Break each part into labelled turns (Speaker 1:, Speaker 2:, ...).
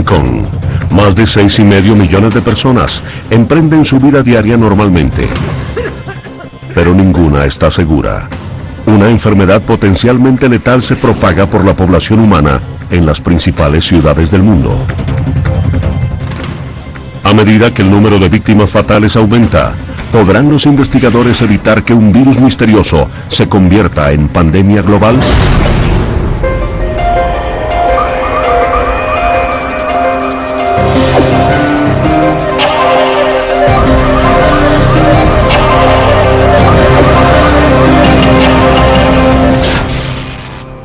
Speaker 1: Kong. Más de 6,5 millones de personas emprenden su vida diaria normalmente. Pero ninguna está segura. Una enfermedad potencialmente letal se propaga por la población humana en las principales ciudades del mundo. A medida que el número de víctimas fatales aumenta, ¿podrán los investigadores evitar que un virus misterioso se convierta en pandemia global?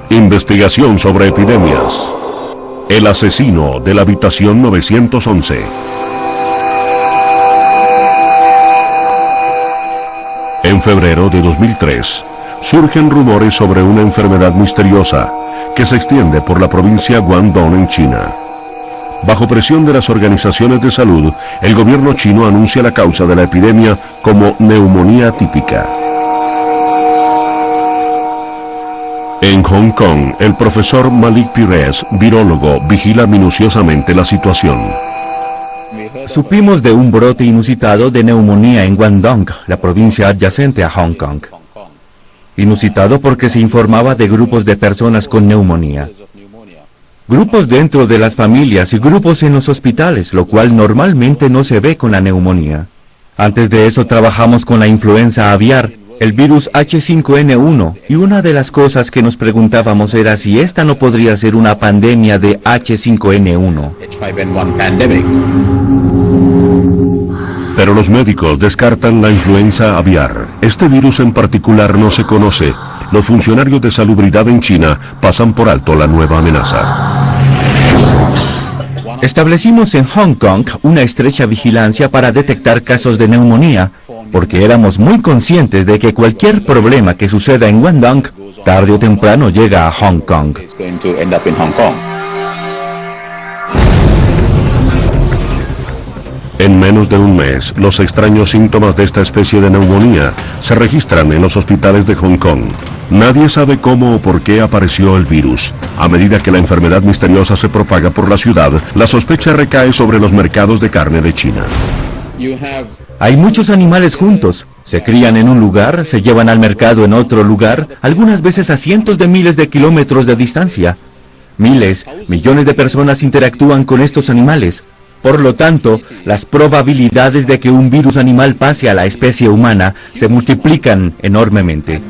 Speaker 1: Investigación sobre epidemias. El asesino de la habitación 911. En febrero de 2003, surgen rumores sobre una enfermedad misteriosa que se extiende por la provincia Guangdong en China. Bajo presión de las organizaciones de salud, el gobierno chino anuncia la causa de la epidemia como neumonía atípica. En Hong Kong, el profesor Malik Pires, virólogo, vigila minuciosamente la situación.
Speaker 2: Supimos de un brote inusitado de neumonía en Guangdong, la provincia adyacente a Hong Kong. Inusitado porque se informaba de grupos de personas con neumonía. Grupos dentro de las familias y grupos en los hospitales, lo cual normalmente no se ve con la neumonía. Antes de eso trabajamos con la influenza aviar, el virus H5N1, y una de las cosas que nos preguntábamos era si esta no podría ser una pandemia de H5N1.
Speaker 1: Pero los médicos descartan la influenza aviar. Este virus en particular no se conoce. Los funcionarios de salubridad en China pasan por alto la nueva amenaza.
Speaker 2: Establecimos en Hong Kong una estrecha vigilancia para detectar casos de neumonía, porque éramos muy conscientes de que cualquier problema que suceda en Guangdong, tarde o temprano llega a Hong Kong.
Speaker 1: En menos de un mes, los extraños síntomas de esta especie de neumonía se registran en los hospitales de Hong Kong. Nadie sabe cómo o por qué apareció el virus. A medida que la enfermedad misteriosa se propaga por la ciudad, la sospecha recae sobre los mercados de carne de China.
Speaker 2: Hay muchos animales juntos. Se crían en un lugar, se llevan al mercado en otro lugar, algunas veces a cientos de miles de kilómetros de distancia. Miles, millones de personas interactúan con estos animales. Por lo tanto, las probabilidades de que un virus animal pase a la especie humana se multiplican enormemente.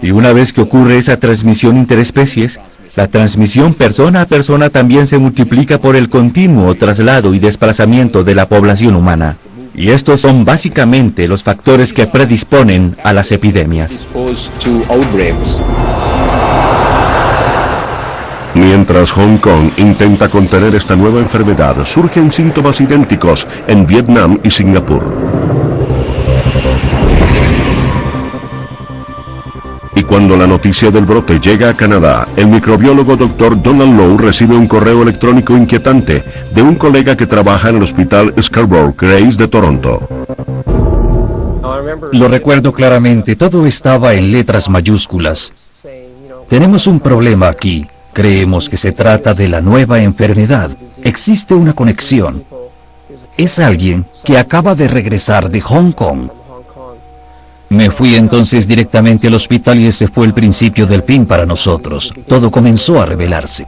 Speaker 2: Y una vez que ocurre esa transmisión interespecies, la transmisión persona a persona también se multiplica por el continuo traslado y desplazamiento de la población humana. Y estos son básicamente los factores que predisponen a las epidemias.
Speaker 1: Mientras Hong Kong intenta contener esta nueva enfermedad, surgen síntomas idénticos en Vietnam y Singapur. Y cuando la noticia del brote llega a Canadá, el microbiólogo Dr. Donald Lowe recibe un correo electrónico inquietante de un colega que trabaja en el hospital Scarborough Grace de Toronto.
Speaker 3: Lo recuerdo claramente, todo estaba en letras mayúsculas. Tenemos un problema aquí. Creemos que se trata de la nueva enfermedad. Existe una conexión. Es alguien que acaba de regresar de Hong Kong. Me fui entonces directamente al hospital y ese fue el principio del fin para nosotros. Todo comenzó a revelarse.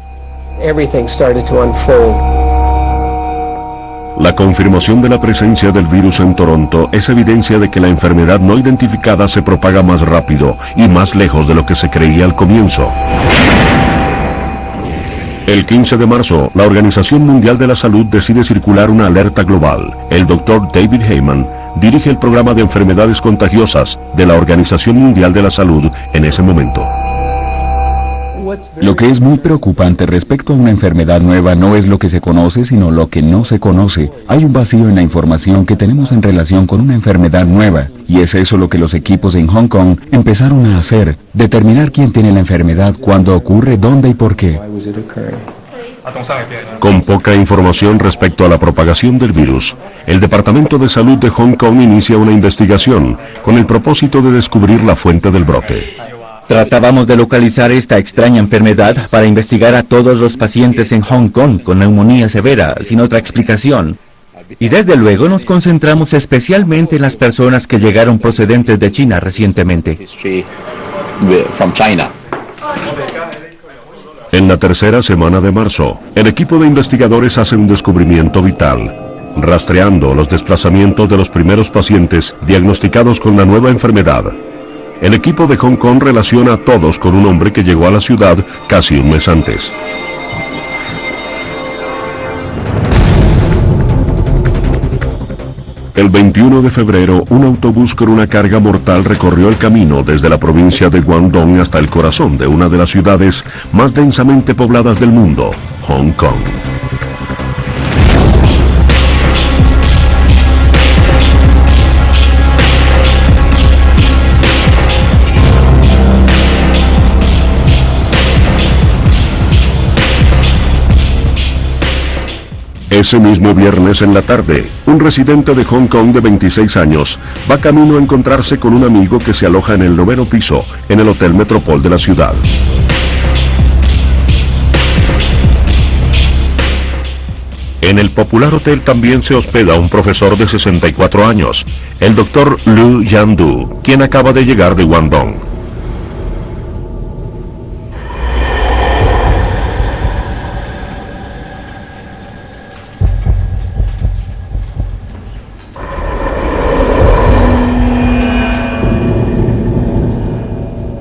Speaker 1: La confirmación de la presencia del virus en Toronto es evidencia de que la enfermedad no identificada se propaga más rápido y más lejos de lo que se creía al comienzo. El 15 de marzo, la Organización Mundial de la Salud decide circular una alerta global. El Dr. David Heyman dirige el programa de enfermedades contagiosas de la Organización Mundial de la Salud en ese momento.
Speaker 4: Lo que es muy preocupante respecto a una enfermedad nueva no es lo que se conoce, sino lo que no se conoce. Hay un vacío en la información que tenemos en relación con una enfermedad nueva, y es eso lo que los equipos en Hong Kong empezaron a hacer, determinar quién tiene la enfermedad, cuándo ocurre, dónde y por qué.
Speaker 1: Con poca información respecto a la propagación del virus, el Departamento de Salud de Hong Kong inicia una investigación con el propósito de descubrir la fuente del brote.
Speaker 2: Tratábamos de localizar esta extraña enfermedad para investigar a todos los pacientes en Hong Kong con neumonía severa, sin otra explicación. Y desde luego nos concentramos especialmente en las personas que llegaron procedentes de China recientemente.
Speaker 1: En la tercera semana de marzo, el equipo de investigadores hace un descubrimiento vital, rastreando los desplazamientos de los primeros pacientes diagnosticados con la nueva enfermedad. El equipo de Hong Kong relaciona a todos con un hombre que llegó a la ciudad casi un mes antes. El 21 de febrero, un autobús con una carga mortal recorrió el camino desde la provincia de Guangdong hasta el corazón de una de las ciudades más densamente pobladas del mundo, Hong Kong. Ese mismo viernes en la tarde, un residente de Hong Kong de 26 años va camino a encontrarse con un amigo que se aloja en el 9º piso, en el Hotel Metropol de la ciudad. En el popular hotel también se hospeda un profesor de 64 años, el Dr. Liu Yandu, quien acaba de llegar de Guangdong.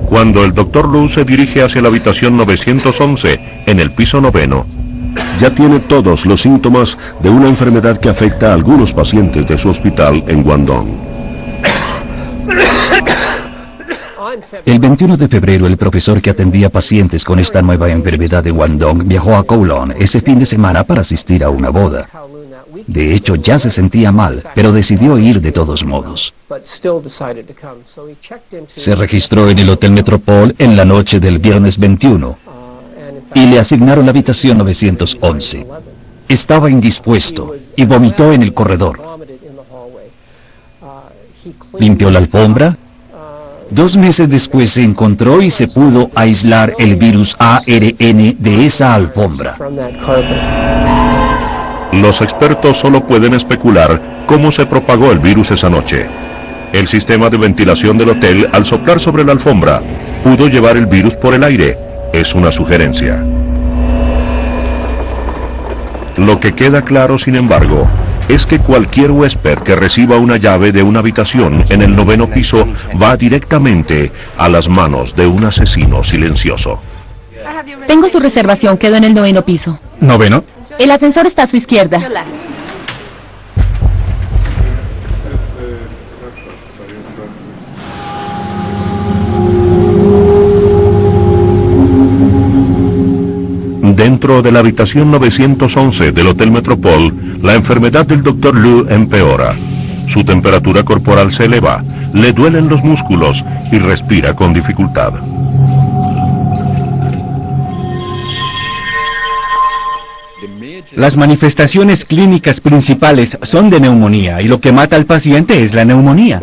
Speaker 1: Cuando el Dr. Liu se dirige hacia la habitación 911, en el piso 9º, ya tiene todos los síntomas de una enfermedad que afecta a algunos pacientes de su hospital en Guangdong.
Speaker 3: El 21 de febrero, el profesor que atendía pacientes con esta nueva enfermedad de Guangdong viajó a Kowloon ese fin de semana para asistir a una boda. De hecho, ya se sentía mal, pero decidió ir de todos modos. Se registró en el Hotel Metropol en la noche del viernes 21 y le asignaron la habitación 911. Estaba indispuesto y vomitó en el corredor. Limpió la alfombra. 2 meses después se encontró y se pudo aislar el virus ARN de esa alfombra.
Speaker 1: Los expertos solo pueden especular cómo se propagó el virus esa noche. El sistema de ventilación del hotel, al soplar sobre la alfombra, pudo llevar el virus por el aire. Es una sugerencia. Lo que queda claro, sin embargo, es que cualquier huésped que reciba una llave de una habitación en el 9º piso va directamente a las manos de un asesino silencioso.
Speaker 5: Tengo su reservación, quedo en el 9º piso.
Speaker 2: ¿9º?
Speaker 5: El ascensor está a su izquierda.
Speaker 1: Dentro de la habitación 911 del Hotel Metropol, la enfermedad del Dr. Liu empeora. Su temperatura corporal se eleva, le duelen los músculos y respira con dificultad.
Speaker 2: Las manifestaciones clínicas principales son de neumonía y lo que mata al paciente es la neumonía.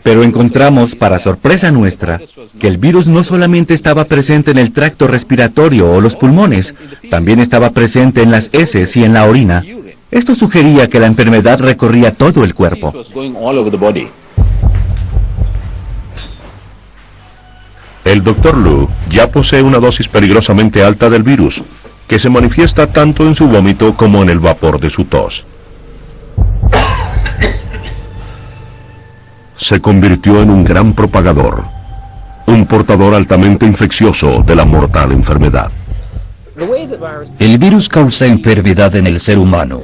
Speaker 2: Pero encontramos, para sorpresa nuestra, que el virus no solamente estaba presente en el tracto respiratorio o los pulmones, también estaba presente en las heces y en la orina. Esto sugería que la enfermedad recorría todo el cuerpo.
Speaker 1: El Dr. Liu ya posee una dosis peligrosamente alta del virus, que se manifiesta tanto en su vómito como en el vapor de su tos. Se convirtió en un gran propagador, un portador altamente infeccioso de la mortal enfermedad.
Speaker 3: El virus causa enfermedad en el ser humano.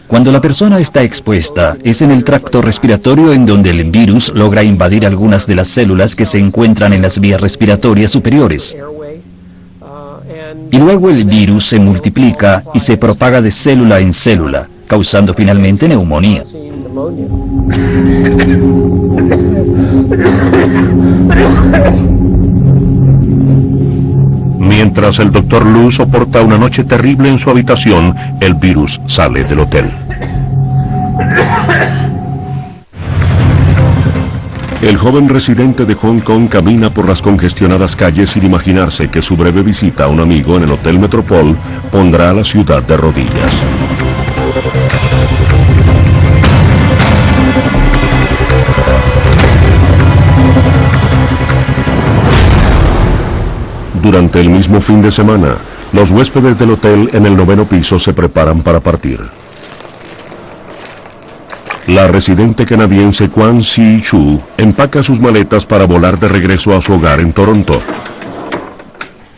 Speaker 3: Cuando la persona está expuesta, es en el tracto respiratorio en donde el virus logra invadir algunas de las células que se encuentran en las vías respiratorias superiores. Y luego el virus se multiplica y se propaga de célula en célula, causando finalmente neumonía.
Speaker 1: Mientras el Dr. Liu soporta una noche terrible en su habitación, el virus sale del hotel. El joven residente de Hong Kong camina por las congestionadas calles sin imaginarse que su breve visita a un amigo en el Hotel Metropole pondrá a la ciudad de rodillas. Durante el mismo fin de semana, los huéspedes del hotel en el 9º piso se preparan para partir. La residente canadiense Kwang Si-Chu empaca sus maletas para volar de regreso a su hogar en Toronto.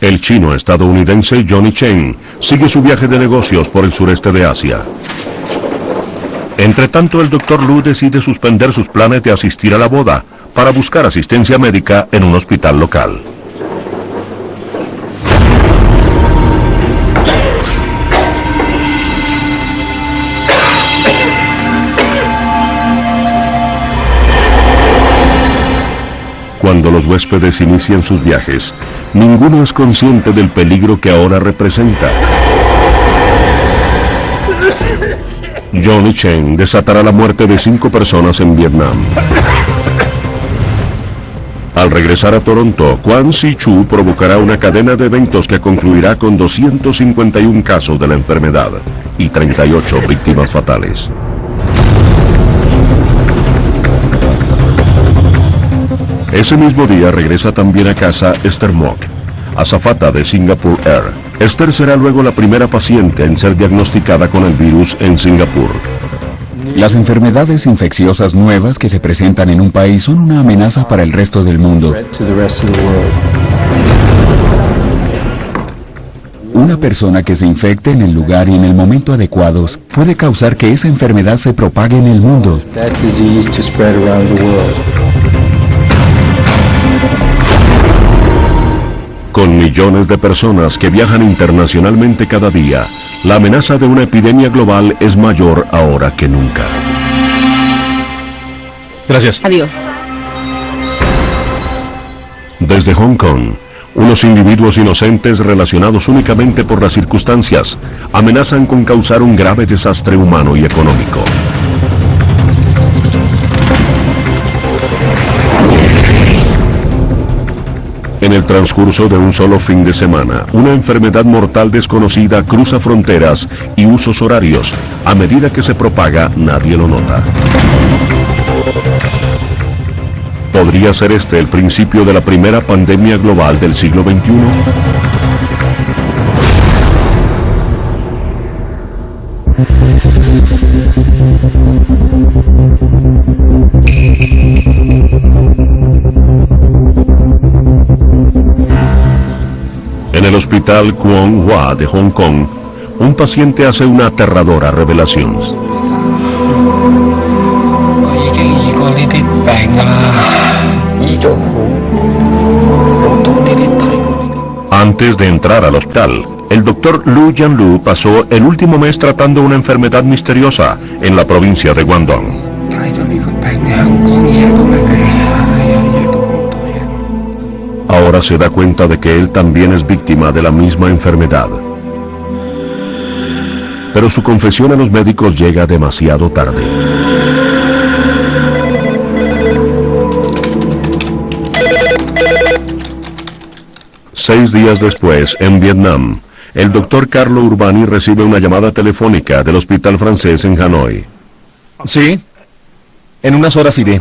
Speaker 1: El chino estadounidense Johnny Chen sigue su viaje de negocios por el sureste de Asia. Entretanto, el Dr. Lu decide suspender sus planes de asistir a la boda para buscar asistencia médica en un hospital local. Cuando los huéspedes inician sus viajes, ninguno es consciente del peligro que ahora representa. Johnny Chen desatará la muerte de 5 personas en Vietnam. Al regresar a Toronto, Kwang Si-Chu provocará una cadena de eventos que concluirá con 251 casos de la enfermedad y 38 víctimas fatales. Ese mismo día regresa también a casa Esther Mok, azafata de Singapore Air. Esther será luego la primera paciente en ser diagnosticada con el virus en Singapur.
Speaker 4: Las enfermedades infecciosas nuevas que se presentan en un país son una amenaza para el resto del mundo. Una persona que se infecte en el lugar y en el momento adecuados puede causar que esa enfermedad se propague en el mundo.
Speaker 1: Con millones de personas que viajan internacionalmente cada día, la amenaza de una epidemia global es mayor ahora que nunca.
Speaker 2: Gracias.
Speaker 5: Adiós.
Speaker 1: Desde Hong Kong, unos individuos inocentes relacionados únicamente por las circunstancias amenazan con causar un grave desastre humano y económico. En el transcurso de un solo fin de semana, una enfermedad mortal desconocida cruza fronteras y usos horarios. A medida que se propaga, nadie lo nota. ¿Podría ser este el principio de la primera pandemia global del siglo XXI? En el hospital Kwong Hua de Hong Kong, un paciente hace una aterradora revelación. Antes de entrar al hospital, el doctor Lu Jianlu pasó el último mes tratando una enfermedad misteriosa en la provincia de Guangdong. Ahora se da cuenta de que él también es víctima de la misma enfermedad. Pero su confesión a los médicos llega demasiado tarde. Seis días después, en Vietnam, el doctor Carlo Urbani recibe una llamada telefónica del hospital francés en Hanoi.
Speaker 2: Sí. En unas horas iré.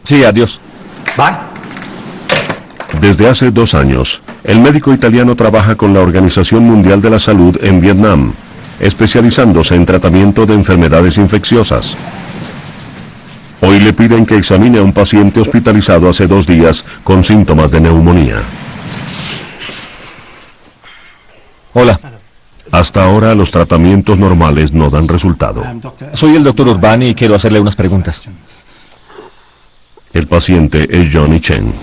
Speaker 2: Sí, adiós.
Speaker 6: Bye.
Speaker 1: Desde hace 2 años, el médico italiano trabaja con la Organización Mundial de la Salud en Vietnam, especializándose en tratamiento de enfermedades infecciosas. Hoy le piden que examine a un paciente hospitalizado hace 2 días con síntomas de neumonía.
Speaker 2: Hola.
Speaker 1: Hasta ahora los tratamientos normales no dan resultado.
Speaker 2: Soy el doctor Urbani y quiero hacerle unas preguntas.
Speaker 1: El paciente es Johnny Chen.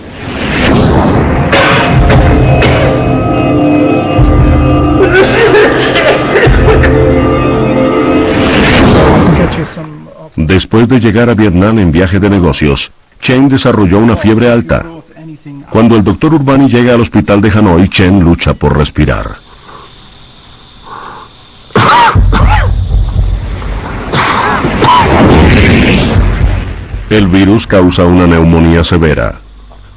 Speaker 1: Después de llegar a Vietnam en viaje de negocios, Chen desarrolló una fiebre alta. Cuando el doctor Urbani llega al hospital de Hanoi, Chen lucha por respirar. El virus causa una neumonía severa.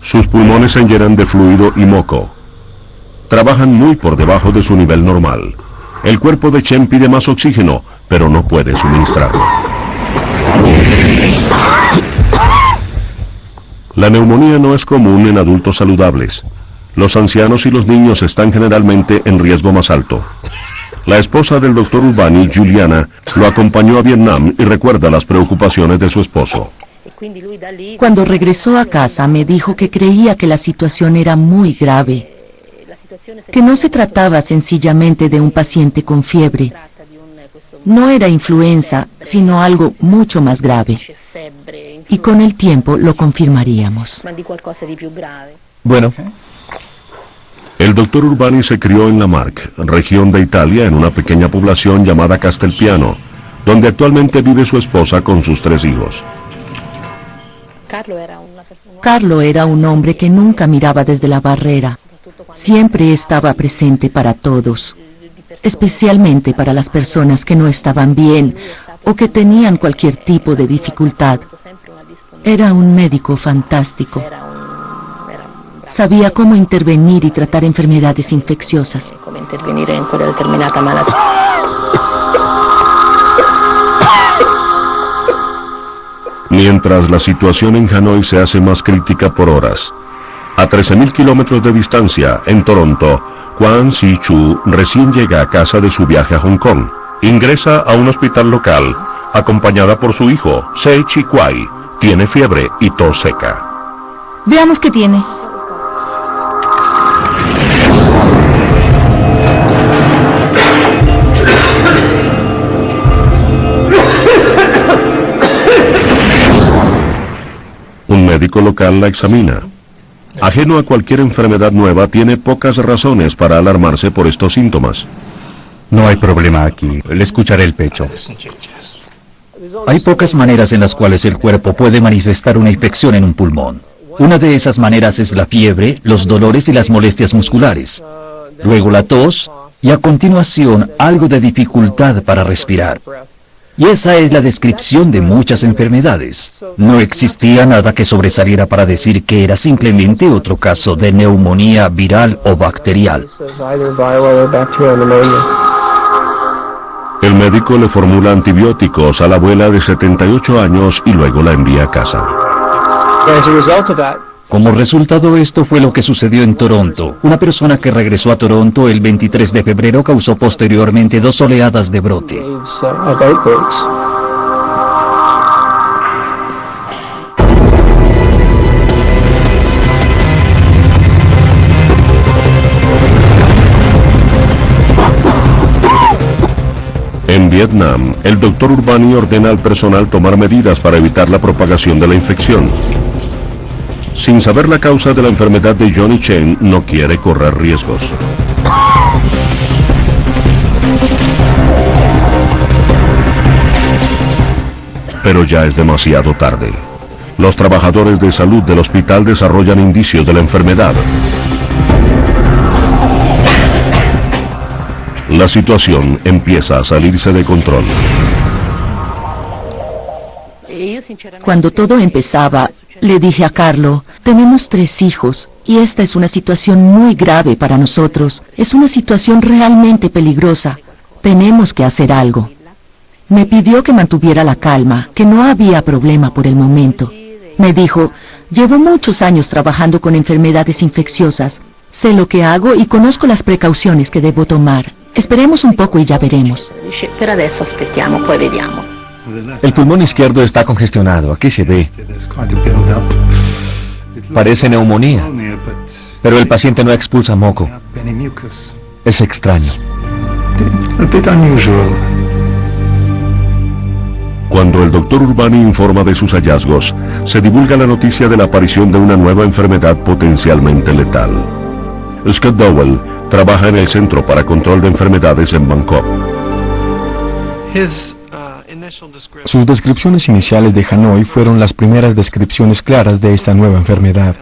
Speaker 1: Sus pulmones se llenan de fluido y moco. Trabajan muy por debajo de su nivel normal. El cuerpo de Chen pide más oxígeno, pero no puede suministrarlo. La neumonía no es común en adultos saludables. Los ancianos y los niños están generalmente en riesgo más alto. La esposa del Dr. Urbani, Juliana, lo acompañó a Vietnam y recuerda las preocupaciones de su esposo.
Speaker 5: Cuando regresó a casa me dijo que creía que la situación era muy grave, que no se trataba sencillamente de un paciente con fiebre. No era influenza, sino algo mucho más grave. Y con el tiempo lo confirmaríamos.
Speaker 2: Bueno,
Speaker 1: El Dr. Urbani se crió en La Marque, región de Italia, en una pequeña población llamada Castelpiano, donde actualmente vive su esposa con sus 3 hijos.
Speaker 5: Carlo era un hombre que nunca miraba desde la barrera. Siempre estaba presente para todos, especialmente para las personas que no estaban bien o que tenían cualquier tipo de dificultad. Era un médico fantástico. Sabía cómo intervenir y tratar enfermedades infecciosas.
Speaker 1: Mientras la situación en Hanoi se hace más crítica por horas. A 13.000 kilómetros de distancia, en Toronto, Kwan Si-Chu recién llega a casa de su viaje a Hong Kong. Ingresa a un hospital local, acompañada por su hijo, Se Chi-Kwai. Tiene fiebre y tos seca.
Speaker 5: Veamos qué tiene.
Speaker 1: Un médico local la examina. Ajeno a cualquier enfermedad nueva, tiene pocas razones para alarmarse por estos síntomas.
Speaker 3: No hay problema aquí. Le escucharé el pecho. Hay pocas maneras en las cuales el cuerpo puede manifestar una infección en un pulmón. Una de esas maneras es la fiebre, los dolores y las molestias musculares. Luego la tos y a continuación algo de dificultad para respirar. Y esa es la descripción de muchas enfermedades. No existía nada que sobresaliera para decir que era simplemente otro caso de neumonía viral o bacterial.
Speaker 1: El médico le formula antibióticos a la abuela de 78 años y luego la envía a casa.
Speaker 3: Como resultado, esto fue lo que sucedió en Toronto. Una persona que regresó a Toronto el 23 de febrero causó posteriormente 2 oleadas de brote.
Speaker 1: En Vietnam, el Dr. Urbani ordena al personal tomar medidas para evitar la propagación de la infección. Sin saber la causa de la enfermedad de Johnny Chen, no quiere correr riesgos. Pero ya es demasiado tarde. Los trabajadores de salud del hospital desarrollan indicios de la enfermedad. La situación empieza a salirse de control.
Speaker 5: Cuando todo empezaba, le dije a Carlo, tenemos 3 hijos y esta es una situación muy grave para nosotros. Es una situación realmente peligrosa. Tenemos que hacer algo. Me pidió que mantuviera la calma, que no había problema por el momento. Me dijo, llevo muchos años trabajando con enfermedades infecciosas. Sé lo que hago y conozco las precauciones que debo tomar. Esperemos un poco y ya veremos.
Speaker 2: el pulmón izquierdo está congestionado. Aquí se ve. Parece neumonía. Pero el paciente no expulsa moco. Es extraño.
Speaker 1: Cuando el Dr. Urbani informa de sus hallazgos, se divulga la noticia de la aparición de una nueva enfermedad potencialmente letal. Scott Dowell trabaja en el Centro para Control de Enfermedades en Bangkok.
Speaker 6: Sus descripciones iniciales de Hanoi fueron las primeras descripciones claras de esta nueva enfermedad,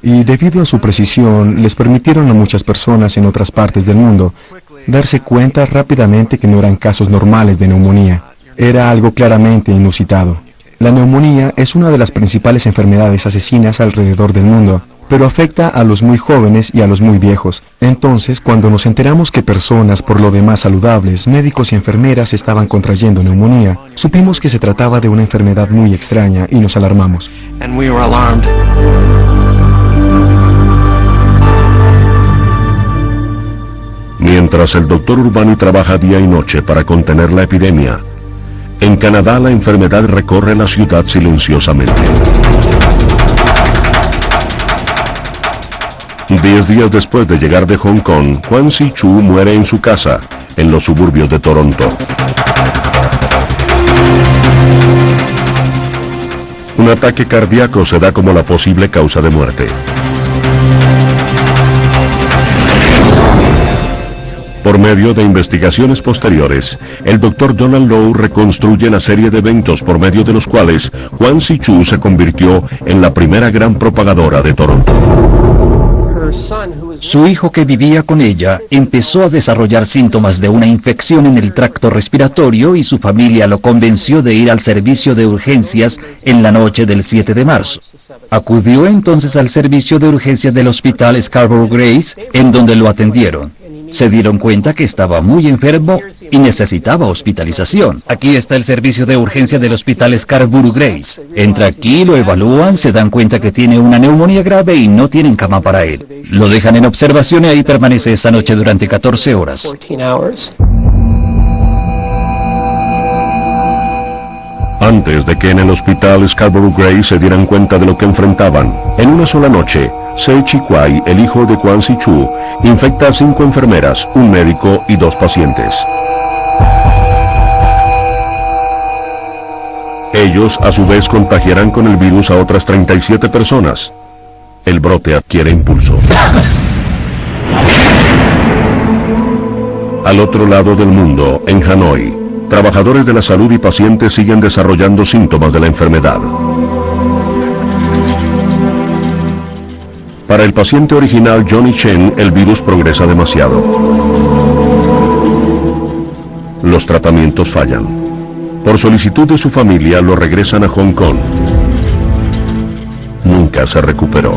Speaker 6: y debido a su precisión les permitieron a muchas personas en otras partes del mundo darse cuenta rápidamente que no eran casos normales de neumonía, era algo claramente inusitado. La neumonía es una de las principales enfermedades asesinas alrededor del mundo, pero afecta a los muy jóvenes y a los muy viejos. Entonces, cuando nos enteramos que personas por lo demás saludables, médicos y enfermeras estaban contrayendo neumonía, supimos que se trataba de una enfermedad muy extraña y nos alarmamos.
Speaker 1: Mientras el doctor Urbani trabaja día y noche para contener la epidemia, en Canadá la enfermedad recorre la ciudad silenciosamente. 10 días después de llegar de Hong Kong, Kwan Si-chu muere en su casa, en los suburbios de Toronto. Un ataque cardíaco se da como la posible causa de muerte. Por medio de investigaciones posteriores, el Dr. Donald Low reconstruye la serie de eventos por medio de los cuales Kwan Si-chu se convirtió en la primera gran propagadora de Toronto.
Speaker 3: Su hijo, que vivía con ella, empezó a desarrollar síntomas de una infección en el tracto respiratorio y su familia lo convenció de ir al servicio de urgencias en la noche del 7 de marzo. Acudió entonces al servicio de urgencias del hospital Scarborough Grace, en donde lo atendieron. Se dieron cuenta que estaba muy enfermo y necesitaba hospitalización. Aquí está el servicio de urgencia del hospital Scarborough Grace. Entra aquí, lo evalúan, se dan cuenta que tiene una neumonía grave y no tienen cama para él. Lo dejan en observación y ahí permanece esa noche durante 14 horas.
Speaker 1: Antes de que en el hospital Scarborough Grace se dieran cuenta de lo que enfrentaban, en una sola noche, Sei Chi-kwai, el hijo de Kwan Si-chu, infecta a 5 enfermeras, un médico y 2 pacientes. Ellos, a su vez, contagiarán con el virus a otras 37 personas. El brote adquiere impulso. Al otro lado del mundo, en Hanoi, trabajadores de la salud y pacientes siguen desarrollando síntomas de la enfermedad. Para el paciente original Johnny Chen, el virus progresa demasiado. Los tratamientos fallan. Por solicitud de su familia, lo regresan a Hong Kong. Nunca se recuperó.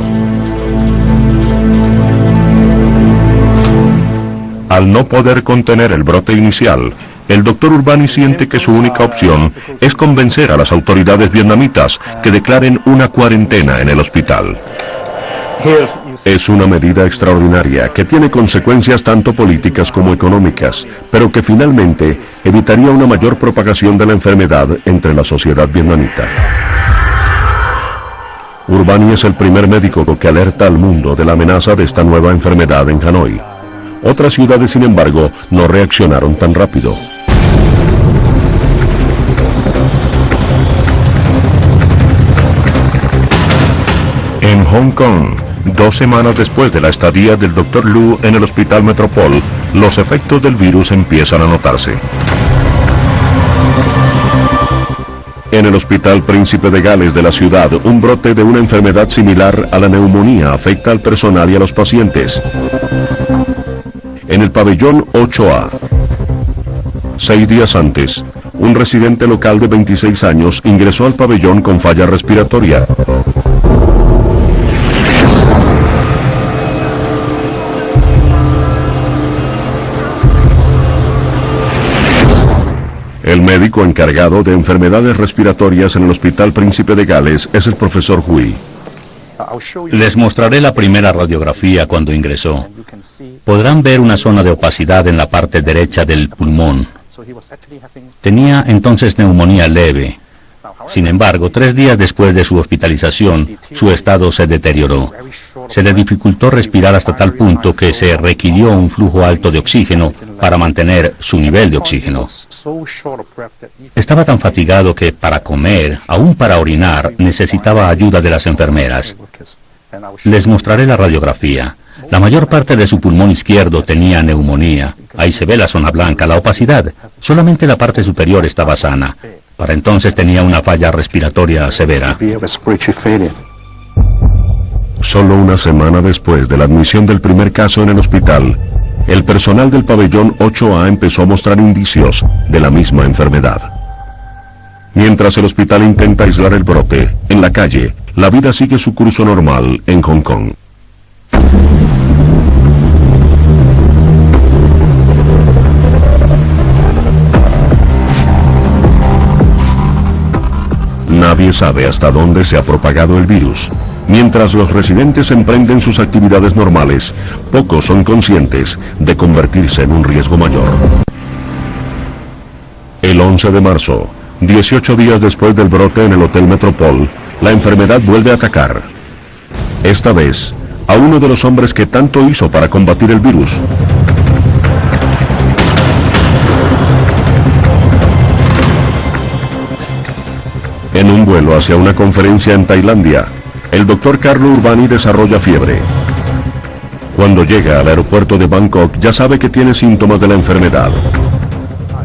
Speaker 1: Al no poder contener el brote inicial, el Dr. Urbani siente que su única opción es convencer a las autoridades vietnamitas que declaren una cuarentena en el hospital. Es una medida extraordinaria que tiene consecuencias tanto políticas como económicas, pero que finalmente evitaría una mayor propagación de la enfermedad entre la sociedad vietnamita. Urbani es el primer médico que alerta al mundo de la amenaza de esta nueva enfermedad en Hanoi. Otras ciudades, sin embargo, no reaccionaron tan rápido. En Hong Kong, 2 semanas después de la estadía del Dr. Lu en el Hospital Metropol, los efectos del virus empiezan a notarse. En el Hospital Príncipe de Gales de la ciudad, un brote de una enfermedad similar a la neumonía afecta al personal y a los pacientes. En el pabellón 8A, 6 días antes, un residente local de 26 años ingresó al pabellón con falla respiratoria. El médico encargado de enfermedades respiratorias en el Hospital Príncipe de Gales es el profesor Hui.
Speaker 7: Les mostraré la primera radiografía cuando ingresó. Podrán ver una zona de opacidad en la parte derecha del pulmón. Tenía entonces neumonía leve. Sin embargo, 3 días después de su hospitalización, su estado se deterioró. Se le dificultó respirar hasta tal punto que se requirió un flujo alto de oxígeno para mantener su nivel de oxígeno. Estaba tan fatigado que para comer, aún para orinar, necesitaba ayuda de las enfermeras. Les mostraré la radiografía. La mayor parte de su pulmón izquierdo tenía neumonía. Ahí se ve la zona blanca, la opacidad. Solamente la parte superior estaba sana. Para entonces tenía una falla respiratoria severa.
Speaker 1: Solo una semana después de la admisión del primer caso en el hospital, el personal del pabellón 8A empezó a mostrar indicios de la misma enfermedad. Mientras el hospital intenta aislar el brote, en la calle, la vida sigue su curso normal en Hong Kong. Nadie sabe hasta dónde se ha propagado el virus. Mientras los residentes emprenden sus actividades normales, pocos son conscientes de convertirse en un riesgo mayor. El 11 de marzo, 18 días después del brote en el Hotel Metropol, la enfermedad vuelve a atacar. Esta vez, a uno de los hombres que tanto hizo para combatir el virus. En un vuelo hacia una conferencia en Tailandia, el doctor Carlo Urbani desarrolla fiebre. Cuando llega al aeropuerto de Bangkok ya sabe que tiene síntomas de la enfermedad.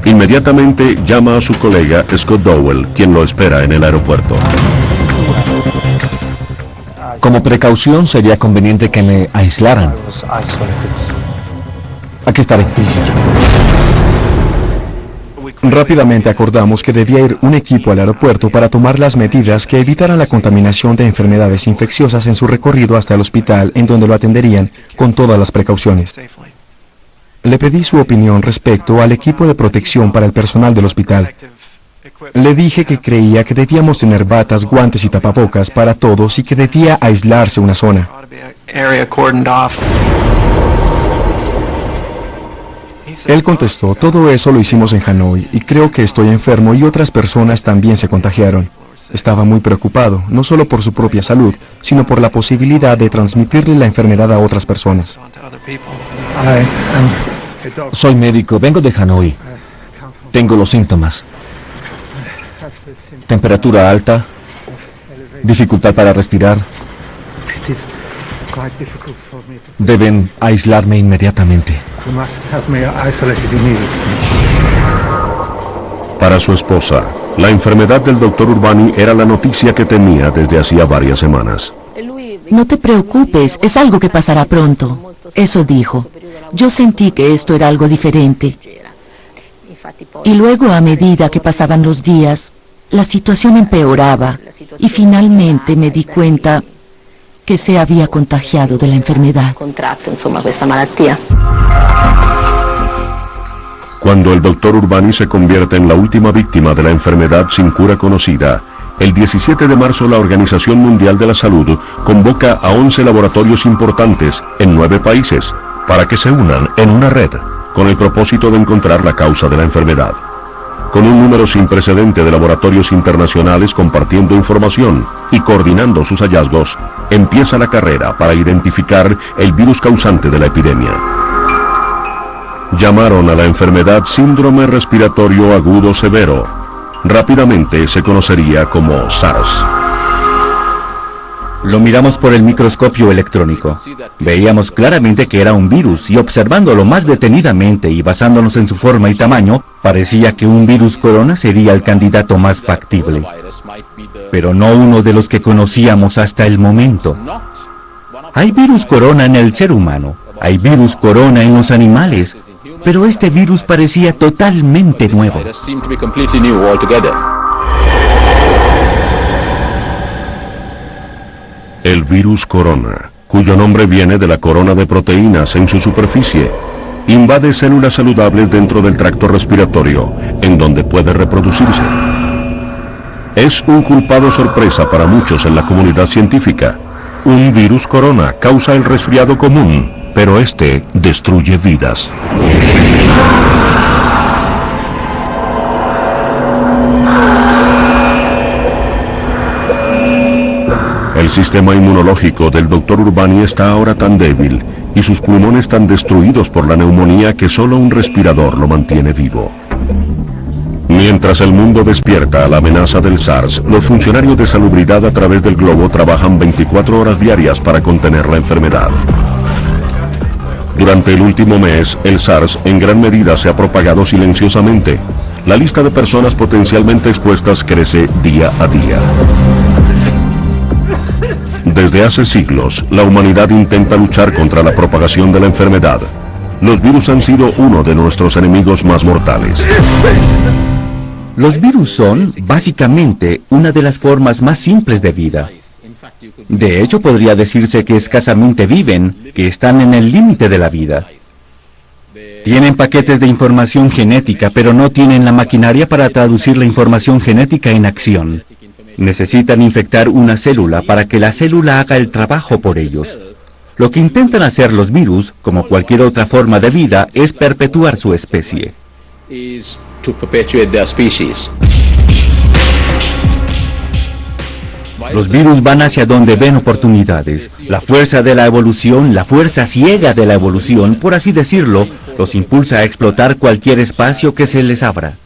Speaker 1: Inmediatamente llama a su colega Scott Dowell, quien lo espera en el aeropuerto.
Speaker 6: Como precaución sería conveniente que me aislaran. Aquí estaré. Rápidamente acordamos que debía ir un equipo al aeropuerto para tomar las medidas que evitaran la contaminación de enfermedades infecciosas en su recorrido hasta el hospital, en donde lo atenderían con todas las precauciones. Le pedí su opinión respecto al equipo de protección para el personal del hospital. Le dije que creía que debíamos tener batas, guantes y tapabocas para todos y que debía aislarse una zona. Él contestó, todo eso lo hicimos en Hanoi y creo que estoy enfermo y otras personas también se contagiaron. Estaba muy preocupado, no solo por su propia salud, sino por la posibilidad de transmitirle la enfermedad a otras personas. Soy médico, vengo de Hanoi. Tengo los síntomas. Temperatura alta, dificultad para respirar. Deben aislarme inmediatamente.
Speaker 1: Para su esposa, la enfermedad del doctor Urbani era la noticia que temía desde hacía varias semanas.
Speaker 5: No te preocupes, es algo que pasará pronto. Eso dijo. Yo sentí que esto era algo diferente. Y luego, a medida que pasaban los días, la situación empeoraba y finalmente me di cuenta que se había contagiado de la enfermedad.
Speaker 1: Cuando el doctor Urbani se convierte en la última víctima de la enfermedad sin cura conocida, el 17 de marzo la Organización Mundial de la Salud convoca a 11 laboratorios importantes en 9 países para que se unan en una red con el propósito de encontrar la causa de la enfermedad. Con un número sin precedente de laboratorios internacionales compartiendo información y coordinando sus hallazgos, empieza la carrera para identificar el virus causante de la epidemia. Llamaron a la enfermedad síndrome respiratorio agudo severo. Rápidamente se conocería como SARS.
Speaker 2: Lo miramos por el microscopio electrónico. Veíamos claramente que era un virus y observándolo más detenidamente y basándonos en su forma y tamaño, parecía que un virus corona sería el candidato más factible. Pero no uno de los que conocíamos hasta el momento. Hay virus corona en el ser humano, hay virus corona en los animales, pero este virus parecía totalmente nuevo.
Speaker 1: El virus corona, cuyo nombre viene de la corona de proteínas en su superficie, invade células saludables dentro del tracto respiratorio, en donde puede reproducirse. Es un culpado sorpresa para muchos en la comunidad científica. Un virus corona causa el resfriado común, pero este destruye vidas. El sistema inmunológico del doctor Urbani está ahora tan débil y sus pulmones tan destruidos por la neumonía que solo un respirador lo mantiene vivo. Mientras el mundo despierta a la amenaza del SARS, los funcionarios de salubridad a través del globo trabajan 24 horas diarias para contener la enfermedad. Durante el último mes, el SARS en gran medida se ha propagado silenciosamente. La lista de personas potencialmente expuestas crece día a día. Desde hace siglos, la humanidad intenta luchar contra la propagación de la enfermedad. Los virus han sido uno de nuestros enemigos más mortales.
Speaker 2: Los virus son, básicamente, una de las formas más simples de vida. De hecho, podría decirse que escasamente viven, que están en el límite de la vida. Tienen paquetes de información genética, pero no tienen la maquinaria para traducir la información genética en acción. Necesitan infectar una célula para que la célula haga el trabajo por ellos. Lo que intentan hacer los virus, como cualquier otra forma de vida, es perpetuar su especie. Los virus van hacia donde ven oportunidades. La fuerza de la evolución, la fuerza ciega de la evolución, por así decirlo, los impulsa a explotar cualquier espacio que se les abra.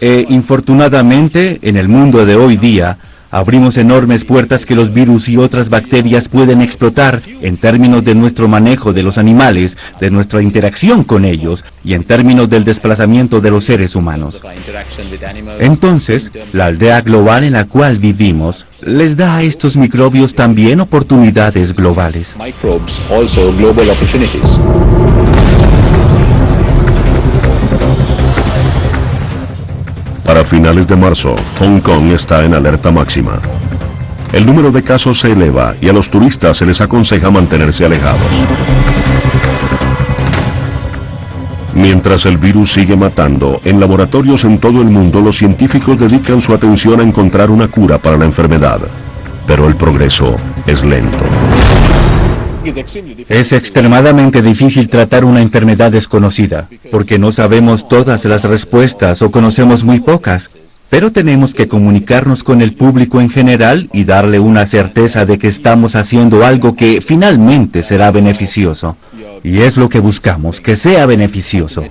Speaker 2: Infortunadamente, en el mundo de hoy día, abrimos enormes puertas que los virus y otras bacterias pueden explotar en términos de nuestro manejo de los animales, de nuestra interacción con ellos y en términos del desplazamiento de los seres humanos. Entonces, la aldea global en la cual vivimos les da a estos microbios también oportunidades globales.
Speaker 1: Para finales de marzo, Hong Kong está en alerta máxima. El número de casos se eleva y a los turistas se les aconseja mantenerse alejados. Mientras el virus sigue matando, en laboratorios en todo el mundo los científicos dedican su atención a encontrar una cura para la enfermedad. Pero el progreso es lento.
Speaker 2: Es extremadamente difícil tratar una enfermedad desconocida, porque no sabemos todas las respuestas o conocemos muy pocas. Pero tenemos que comunicarnos con el público en general y darle una certeza de que estamos haciendo algo que finalmente será beneficioso. Y es lo que buscamos, que sea beneficioso.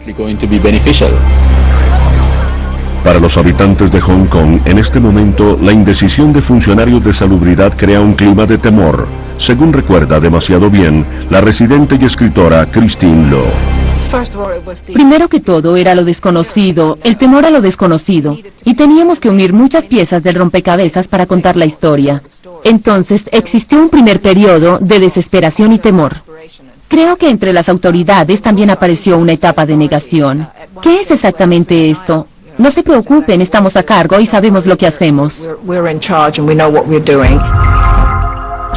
Speaker 1: Para los habitantes de Hong Kong, en este momento, la indecisión de funcionarios de salubridad crea un clima de temor, según recuerda demasiado bien la residente y escritora Christine Lo.
Speaker 5: Primero que todo era lo desconocido, el temor a lo desconocido, y teníamos que unir muchas piezas del rompecabezas para contar la historia. Entonces existió un primer periodo de desesperación y temor. Creo que entre las autoridades también apareció una etapa de negación. ¿Qué es exactamente esto? No se preocupen, estamos a cargo y sabemos lo que hacemos.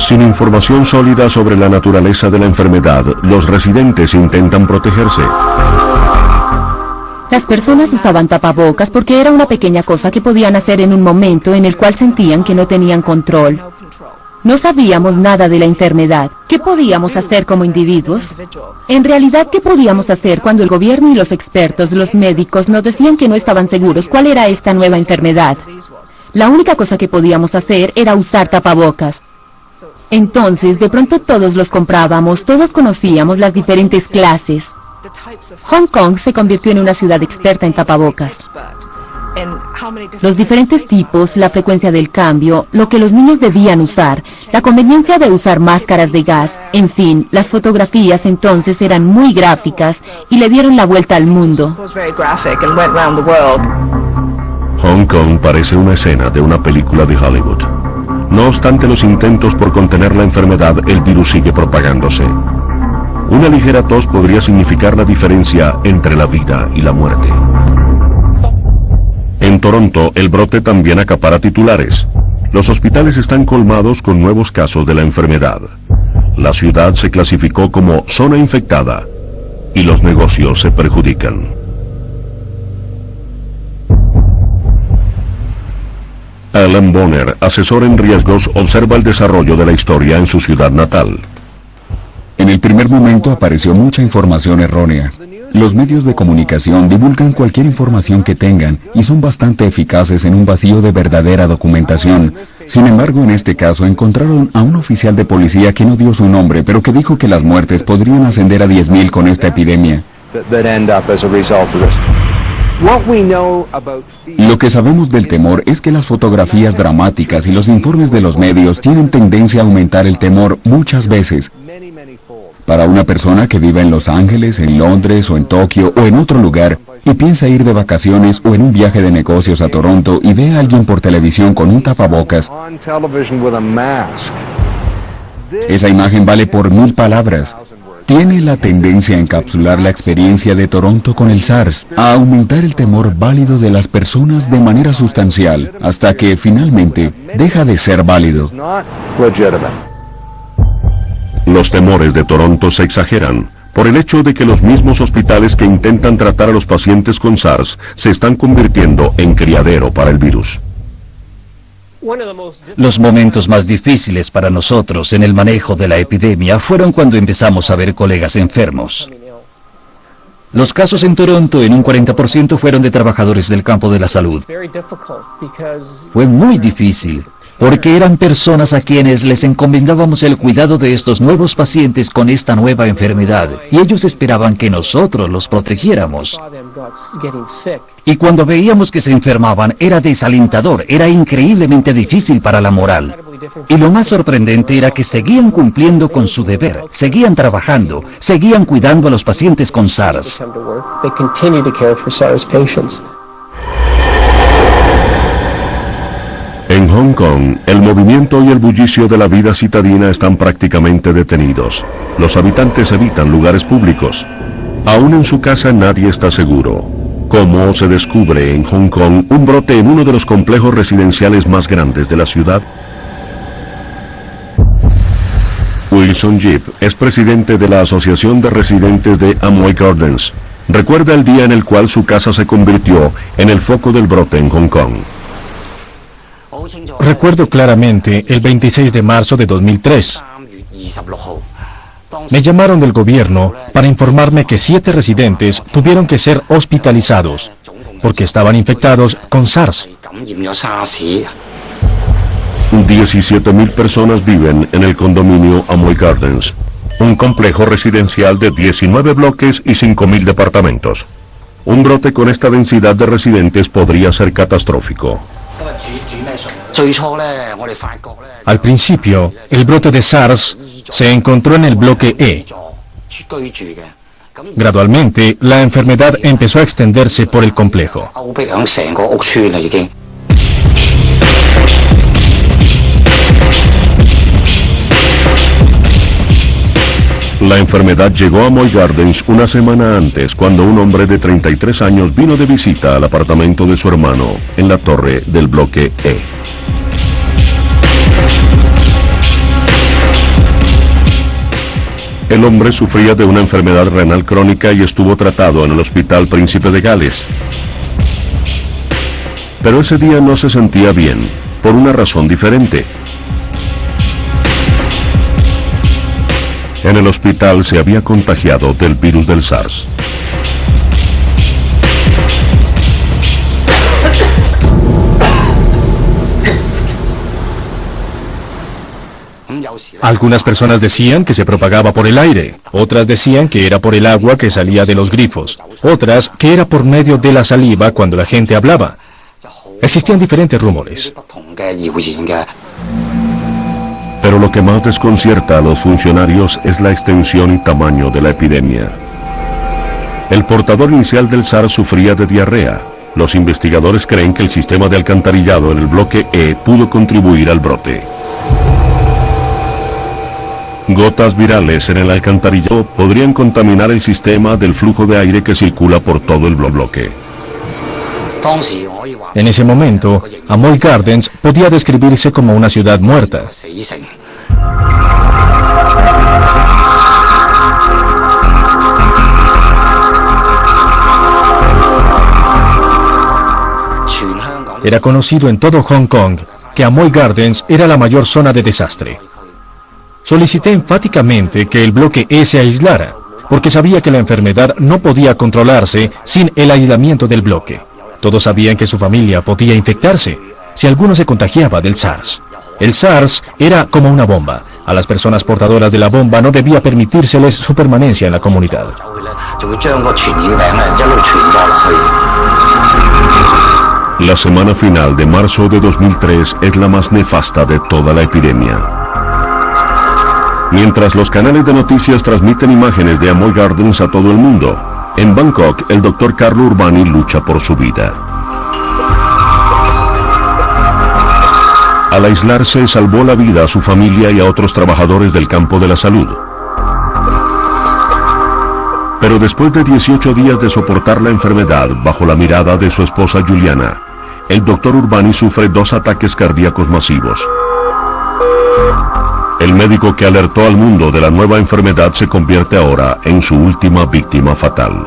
Speaker 1: Sin información sólida sobre la naturaleza de la enfermedad, los residentes intentan protegerse.
Speaker 5: Las personas usaban tapabocas porque era una pequeña cosa que podían hacer en un momento en el cual sentían que no tenían control. No sabíamos nada de la enfermedad. ¿Qué podíamos hacer como individuos? En realidad, ¿qué podíamos hacer cuando el gobierno y los expertos, los médicos, nos decían que no estaban seguros cuál era esta nueva enfermedad? La única cosa que podíamos hacer era usar tapabocas. Entonces, de pronto todos los comprábamos, todos conocíamos las diferentes clases. Hong Kong se convirtió en una ciudad experta en tapabocas. Los diferentes tipos, la frecuencia del cambio, lo que los niños debían usar, la conveniencia de usar máscaras de gas, en fin, las fotografías entonces eran muy gráficas y le dieron la vuelta al mundo.
Speaker 1: Hong Kong parece una escena de una película de Hollywood. No obstante los intentos por contener la enfermedad, el virus sigue propagándose. Una ligera tos podría significar la diferencia entre la vida y la muerte. En Toronto, el brote también acapara titulares. Los hospitales están colmados con nuevos casos de la enfermedad. La ciudad se clasificó como zona infectada y los negocios se perjudican. Alan Bonner, asesor en riesgos, observa el desarrollo de la historia en su ciudad natal.
Speaker 4: En el primer momento apareció mucha información errónea. Los medios de comunicación divulgan cualquier información que tengan y son bastante eficaces en un vacío de verdadera documentación. Sin embargo, en este caso encontraron a un oficial de policía que no dio su nombre, pero que dijo que las muertes podrían ascender a 10,000 con esta epidemia. Lo que sabemos del temor es que las fotografías dramáticas y los informes de los medios tienen tendencia a aumentar el temor muchas veces. Para una persona que vive en Los Ángeles, en Londres o en Tokio o en otro lugar y piensa ir de vacaciones o en un viaje de negocios a Toronto y ve a alguien por televisión con un tapabocas, esa imagen vale por 1000 palabras. tiene la tendencia a encapsular la experiencia de Toronto con el SARS, a aumentar el temor válido de las personas de manera sustancial, hasta que finalmente deja de ser válido.
Speaker 1: Los temores de Toronto se exageran por el hecho de que los mismos hospitales que intentan tratar a los pacientes con SARS se están convirtiendo en criadero para el virus.
Speaker 3: Los momentos más difíciles para nosotros en el manejo de la epidemia fueron cuando empezamos a ver colegas enfermos. Los casos en Toronto en un 40% fueron de trabajadores del campo de la salud. Fue muy difícil, porque eran personas a quienes les encomendábamos el cuidado de estos nuevos pacientes con esta nueva enfermedad, y ellos esperaban que nosotros los protegiéramos. Y cuando veíamos que se enfermaban, era desalentador, era increíblemente difícil para la moral. Y lo más sorprendente era que seguían cumpliendo con su deber, seguían trabajando, seguían cuidando a los pacientes con SARS.
Speaker 1: En Hong Kong, el movimiento y el bullicio de la vida citadina están prácticamente detenidos. Los habitantes evitan lugares públicos. Aún en su casa nadie está seguro. ¿Cómo se descubre en Hong Kong un brote en uno de los complejos residenciales más grandes de la ciudad? Wilson Yip es presidente de la Asociación de Residentes de Amoy Gardens. Recuerda el día en el cual su casa se convirtió en el foco del brote en Hong Kong.
Speaker 6: Recuerdo claramente el 26 de marzo de 2003. Me llamaron del gobierno para informarme que 7 residentes tuvieron que ser hospitalizados porque estaban infectados con SARS.
Speaker 1: 17.000 personas viven en el condominio Amoy Gardens, un complejo residencial de 19 bloques y 5.000 departamentos. Un brote con esta densidad de residentes podría ser catastrófico.
Speaker 6: Al principio, el brote de SARS se encontró en el bloque E. Gradualmente, la enfermedad empezó a extenderse por el complejo.
Speaker 1: La enfermedad llegó a Amoy Gardens una semana antes, cuando un hombre de 33 años vino de visita al apartamento de su hermano en la torre del bloque E. El hombre sufría de una enfermedad renal crónica y estuvo tratado en el Hospital Príncipe de Gales. Pero ese día no se sentía bien, por una razón diferente. En el hospital se había contagiado del virus del SARS.
Speaker 6: Algunas personas decían que se propagaba por el aire, otras decían que era por el agua que salía de los grifos, otras que era por medio de la saliva cuando la gente hablaba. Existían diferentes rumores.
Speaker 1: Pero lo que más desconcierta a los funcionarios es la extensión y tamaño de la epidemia. El portador inicial del SARS sufría de diarrea. Los investigadores creen que el sistema de alcantarillado en el bloque E pudo contribuir al brote. Gotas virales en el alcantarillado podrían contaminar el sistema del flujo de aire que circula por todo el bloque.
Speaker 6: En ese momento, Amoy Gardens podía describirse como una ciudad muerta. Era conocido en todo Hong Kong que Amoy Gardens era la mayor zona de desastre. Solicité enfáticamente que el bloque E se aislara, porque sabía que la enfermedad no podía controlarse sin el aislamiento del bloque. Todos sabían que su familia podía infectarse si alguno se contagiaba del SARS. El SARS era como una bomba. A las personas portadoras de la bomba no debía permitírseles su permanencia en la comunidad.
Speaker 1: La semana final de marzo de 2003 es la más nefasta de toda la epidemia. Mientras los canales de noticias transmiten imágenes de Amoy Gardens a todo el mundo, en Bangkok el Dr. Carlo Urbani lucha por su vida. Al aislarse salvó la vida a su familia y a otros trabajadores del campo de la salud. Pero después de 18 días de soportar la enfermedad bajo la mirada de su esposa Juliana, el doctor Urbani sufre 2 ataques cardíacos masivos. El médico que alertó al mundo de la nueva enfermedad se convierte ahora en su última víctima fatal.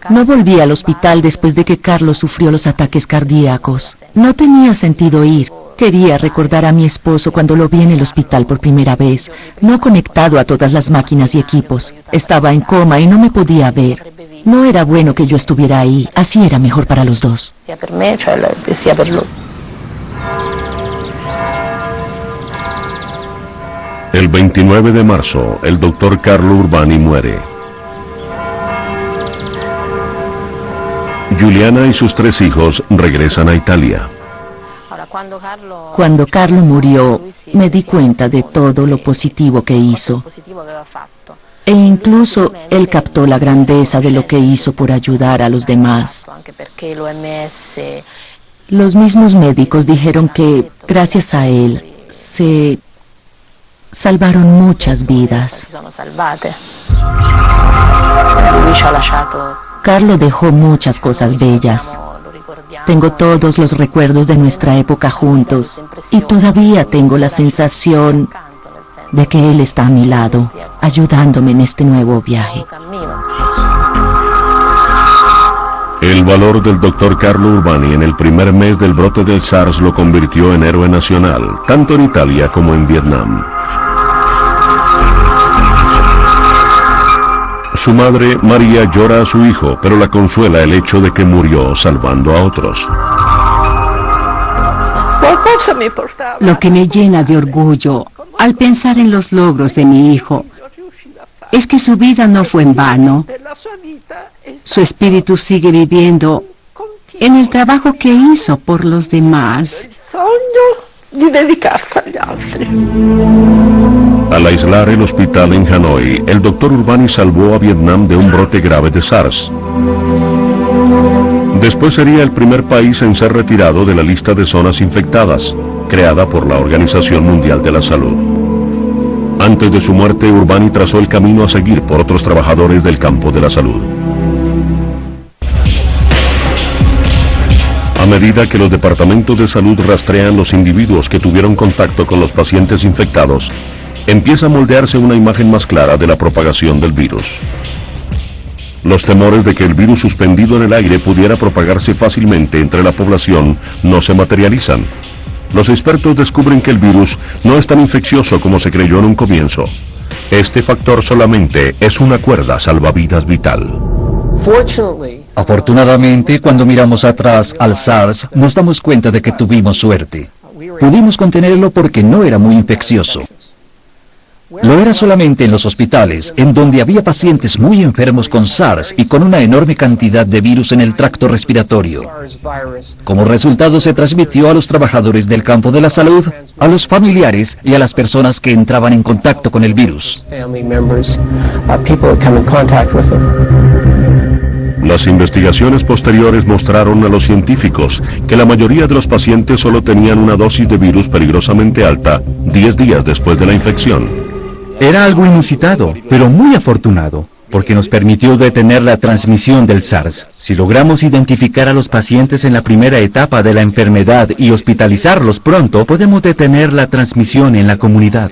Speaker 5: No volví al hospital después de que Carlos sufrió los ataques cardíacos. No tenía sentido ir. Quería recordar a mi esposo cuando lo vi en el hospital por primera vez, no conectado a todas las máquinas y equipos. Estaba en coma y no me podía ver. No era bueno que yo estuviera ahí, así era mejor para los dos.
Speaker 1: El 29 de marzo, el doctor Carlo Urbani muere. Juliana y sus 3 hijos regresan a Italia.
Speaker 5: Cuando Carlo murió, me di cuenta de todo lo positivo que hizo. E incluso él captó la grandeza de lo que hizo por ayudar a los demás. Los mismos médicos dijeron que, gracias a él, se salvaron muchas vidas. Carlo dejó muchas cosas bellas. Tengo todos los recuerdos de nuestra época juntos y todavía tengo la sensación de que él está a mi lado, ayudándome en este nuevo viaje.
Speaker 1: El valor del doctor Carlo Urbani en el primer mes del brote del SARS lo convirtió en héroe nacional, tanto en Italia como en Vietnam. Su madre, María, llora a su hijo, pero la consuela el hecho de que murió salvando a otros.
Speaker 8: Lo que me llena de orgullo al pensar en los logros de mi hijo es que su vida no fue en vano. Su espíritu sigue viviendo en el trabajo que hizo por los demás.
Speaker 1: Al aislar el hospital en Hanoi, el doctor Urbani salvó a Vietnam de un brote grave de SARS. Después sería el primer país en ser retirado de la lista de zonas infectadas, creada por la Organización Mundial de la Salud. Antes de su muerte, Urbani trazó el camino a seguir por otros trabajadores del campo de la salud. A medida que los departamentos de salud rastrean los individuos que tuvieron contacto con los pacientes infectados, empieza a moldearse una imagen más clara de la propagación del virus. Los temores de que el virus suspendido en el aire pudiera propagarse fácilmente entre la población no se materializan. Los expertos descubren que el virus no es tan infeccioso como se creyó en un comienzo. Este factor solamente es una cuerda salvavidas vital.
Speaker 3: Afortunadamente, cuando miramos atrás al SARS, nos damos cuenta de que tuvimos suerte. Pudimos contenerlo porque no era muy infeccioso. Lo era solamente en los hospitales, en donde había pacientes muy enfermos con SARS y con una enorme cantidad de virus en el tracto respiratorio. Como resultado, se transmitió a los trabajadores del campo de la salud, a los familiares y a las personas que entraban en contacto con el virus.
Speaker 1: Las investigaciones posteriores mostraron a los científicos que la mayoría de los pacientes solo tenían una dosis de virus peligrosamente alta 10 días después de la infección.
Speaker 2: Era algo inusitado, pero muy afortunado, porque nos permitió detener la transmisión del SARS. Si logramos identificar a los pacientes en la primera etapa de la enfermedad y hospitalizarlos pronto, podemos detener la transmisión en la comunidad.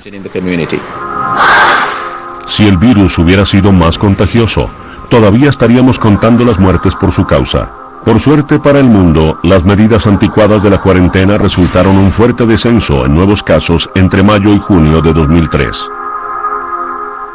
Speaker 1: Si el virus hubiera sido más contagioso, todavía estaríamos contando las muertes por su causa. Por suerte para el mundo, las medidas anticuadas de la cuarentena resultaron un fuerte descenso en nuevos casos entre mayo y junio de 2003.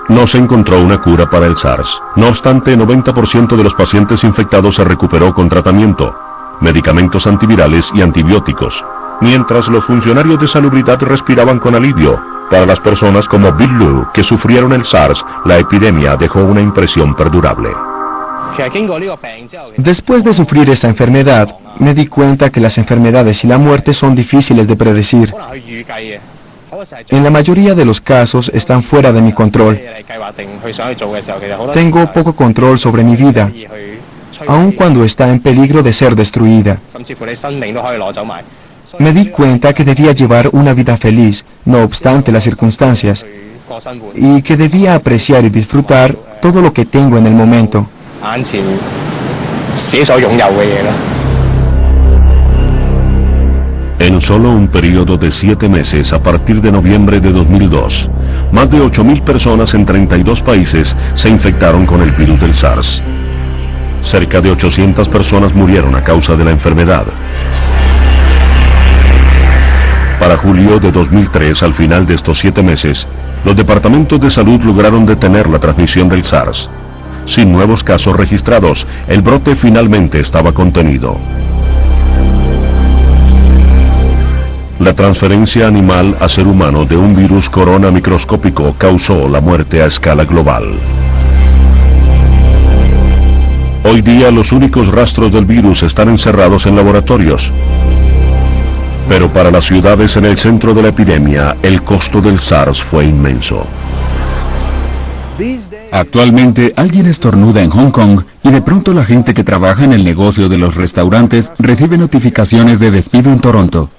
Speaker 1: No se encontró una cura para el SARS. No obstante, 90% de los pacientes infectados se recuperó con tratamiento, medicamentos antivirales y antibióticos, mientras los funcionarios de salubridad respiraban con alivio. Para las personas como Bill Lu, que sufrieron el SARS, la epidemia dejó una impresión perdurable.
Speaker 6: Después de sufrir esta enfermedad, me di cuenta que las enfermedades y la muerte son difíciles de predecir. En la mayoría de los casos están fuera de mi control. Tengo poco control sobre mi vida, aun cuando está en peligro de ser destruida. Me di cuenta que debía llevar una vida feliz, no obstante las circunstancias, y que debía apreciar y disfrutar todo lo que tengo en el momento.
Speaker 1: En solo un periodo de 7 meses, a partir de noviembre de 2002, más de 8.000 personas en 32 países se infectaron con el virus del SARS. Cerca de 800 personas murieron a causa de la enfermedad. Para julio de 2003, al final de estos 7 meses, los departamentos de salud lograron detener la transmisión del SARS. Sin nuevos casos registrados, el brote finalmente estaba contenido. La transferencia animal a ser humano de un virus corona microscópico causó la muerte a escala global. Hoy día los únicos rastros del virus están encerrados en laboratorios. Pero para las ciudades en el centro de la epidemia, el costo del SARS fue inmenso.
Speaker 4: Actualmente alguien estornuda en Hong Kong y de pronto la gente que trabaja en el negocio de los restaurantes recibe notificaciones de despido en Toronto.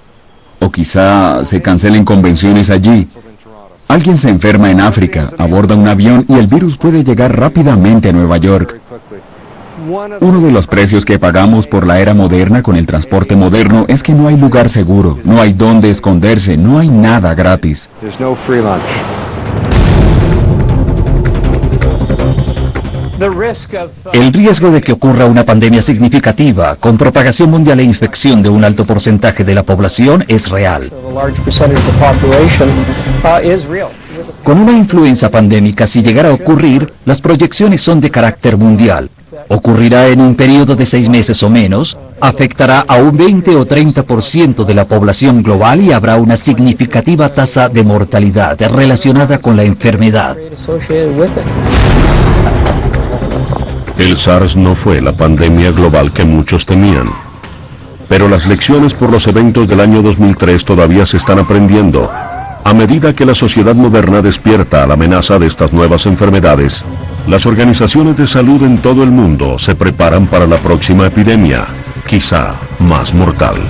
Speaker 4: O quizá se cancelen convenciones allí. Alguien se enferma en África, aborda un avión y el virus puede llegar rápidamente a Nueva York. Uno de los precios que pagamos por la era moderna con el transporte moderno es que no hay lugar seguro, no hay dónde esconderse, no hay nada gratis.
Speaker 3: El riesgo de que ocurra una pandemia significativa, con propagación mundial e infección de un alto porcentaje de la población, es real. Con una influenza pandémica, si llegara a ocurrir, las proyecciones son de carácter mundial. Ocurrirá en un periodo de 6 meses o menos, afectará a un 20 o 30% de la población global y habrá una significativa tasa de mortalidad relacionada con la enfermedad.
Speaker 1: El SARS no fue la pandemia global que muchos temían. Pero las lecciones por los eventos del año 2003 todavía se están aprendiendo. A medida que la sociedad moderna despierta a la amenaza de estas nuevas enfermedades, las organizaciones de salud en todo el mundo se preparan para la próxima epidemia, quizá más mortal.